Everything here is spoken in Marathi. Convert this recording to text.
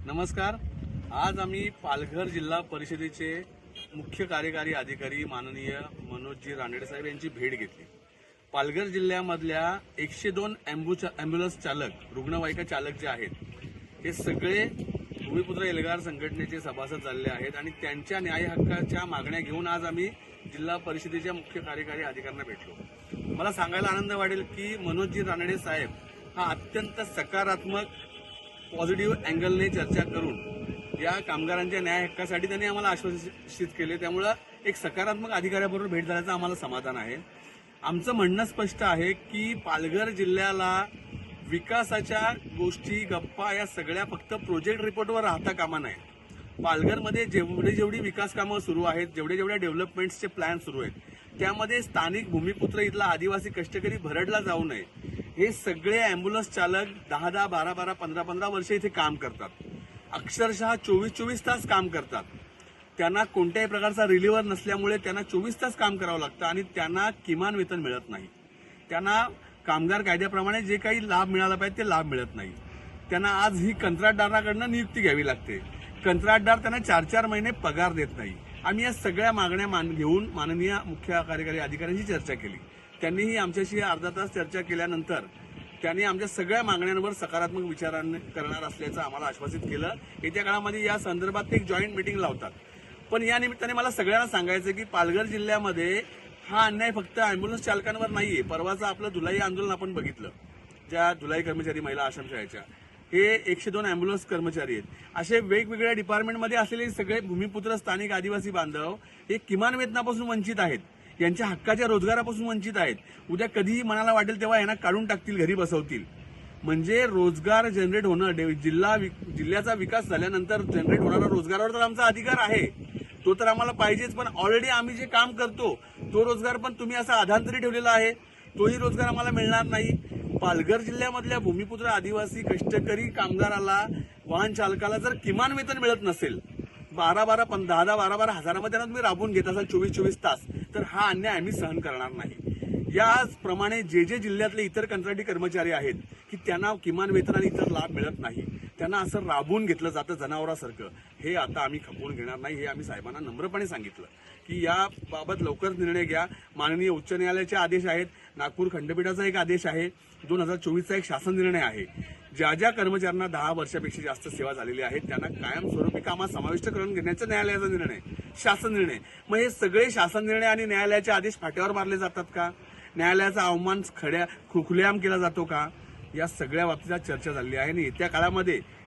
नमस्कार। आज आम्ही पालघर जिल्हा परिषदेचे मुख्य कार्यकारी अधिकारी माननीय मनोजजी रानडे साहेब यांची भेट घेतली। पालघर जिल्ह्यामधल्या 102 अँब्युलन्स चालक रुग्णवाहिका चालक जे आहेत हे सगळे भूमिपुत्र एल्गार संघटनेचे सभासद झालेले आहेत आणि त्यांच्या न्याय हक्काच्या मागण्या घेऊन आज आम्ही जिल्हा परिषदेच्या मुख्य कार्यकारी अधिकाऱ्यांना भेटलो। मला सांगायला आनंद वाटेल की मनोजजी रानडे साहेब हा अत्यंत सकारात्मक पॉझिटिव्ह अँगलने चर्चा करून या कामगारांच्या न्याय हक्कासाठी त्यांनी आम्हाला आश्वासित केले। त्यामुळे एक सकारात्मक अधिकाऱ्याबरोबर भेट झाल्याचं आम्हाला समाधान आहे। आमचं म्हणणं स्पष्ट आहे की पालघर जिल्ह्याला विकासाच्या गोष्टी गप्पा या सगळ्या फक्त प्रोजेक्ट रिपोर्टवर राहता कामा नये। पालघरमध्ये जेवढी विकास कामं सुरू आहेत, जेवढ्या डेव्हलपमेंट्सचे प्लॅन सुरू आहेत त्यामध्ये स्थानिक भूमिपुत्र इथला आदिवासी कष्टकरी भरडला जाऊ नये। हे सगळे अँब्युलन्स चालक 10-10, 12-12, 15-15 वर्ष इथे काम करतात, अक्षरशः 24-24 तास काम करतात। त्यांना कोणत्याही प्रकारचा रिलीव्हर नसल्यामुळे त्यांना 24 तास काम करावं लागतं आणि त्यांना किमान वेतन मिळत नाही। त्यांना कामगार कायद्याप्रमाणे जे काही लाभ मिळाला पाहिजे ते लाभ मिळत नाही। त्यांना आज ही कंत्राटदाराकडनं नियुक्ती घ्यावी लागते। कंत्राटदार त्यांना 4-4 महिने पगार देत नाही। आम्ही या सगळ्या मागण्या घेऊन माननीय मुख्य कार्यकारी अधिकाऱ्यांशी चर्चा केली। त्यांनीही आमच्याशी अर्धा तास चर्चा केल्यानंतर त्यांनी आमच्या सगळ्या मागण्यांवर सकारात्मक विचार करणार असल्याचं आम्हाला आश्वासित केलं। येत्या काळामध्ये या संदर्भात एक जॉईंट मीटिंग लावतात। पण या निमित्ताने मला सगळ्यांना सांगायचं की पालघर जिल्ह्यामध्ये हा अन्याय फक्त अँब्युलन्स चालकांवर नाहीये। परवाचं आपलं धुलाई आंदोलन आपण बघितलं, ज्या धुलाई कर्मचारी महिला आश्रमशाळेच्या हे 102 अँब्युलन्स कर्मचारी आहेत। असे वेगवेगळ्या डिपार्टमेंटमध्ये असलेले सगळे भूमिपुत्र स्थानिक आदिवासी बांधव हे किमान वेतनापासून वंचित आहेत, यांच्या हक्काच्या रोजगारापासून वंचित आहेत। उद्या कधीही मनाला वाटेल तेव्हा यांना काढून टाकतील, घरी बसवतील। म्हणजे रोजगार जनरेट होणं, जिल्ह्याचा विकास झाल्यानंतर जनरेट होणारा रोजगारावर तर आमचा अधिकार आहे, तो तर आम्हाला पाहिजेच। पण ऑलरेडी आम्ही जे काम करतो तो रोजगार पण तुम्ही असा अधांतरी ठेवलेला आहे, तोही रोजगार आम्हाला मिळणार नाही। पालघर जिल्ह्यामधल्या भूमिपुत्र आदिवासी कष्टकरी कामगाराला, वाहन चालकाला जर किमान वेतन मिळत नसेल, 10-12 हजारामध्ये त्यांना तुम्ही राबवून घेत असाल 24-24 तास, तर हा अन्याय आम्ही सहन करणार नाही। याचप्रमाणे जे जिल्ह्यातले इतर कंत्राटी कर्मचारी आहेत की त्यांना किमान वेतन आणि इतर लाभ मिळत नाही, त्यांना असं राबवून घेतलं जातं जनावरासारखं, हे आता आम्ही खपवून घेणार नाही। हे आम्ही साहेबांना नम्रपणे सांगितलं की याबाबत लवकर निर्णय घ्या। माननीय उच्च न्यायालयाचे आदेश आहेत, नागपूर खंडपीठाचा एक आदेश आहे, 2024चा एक शासन निर्णय आहे। ज्या कर्मचाऱ्यांना 10 वर्षापेक्षा जास्त सेवा झालेली आहे त्यांना कायमस्वरूपी कामात समाविष्ट करून घेण्याचा न्यायालयाचा निर्णय, शासन निर्णय। मग हे सगळे शासन निर्णय आणि न्यायालयाचे आदेश फाट्यावर मारले जातात का? न्यायालयाचा अवमान खुलेआम केला जातो का? या सगळ्या बाबतीत चर्चा झाली आहे आणि येत्या काळामध्ये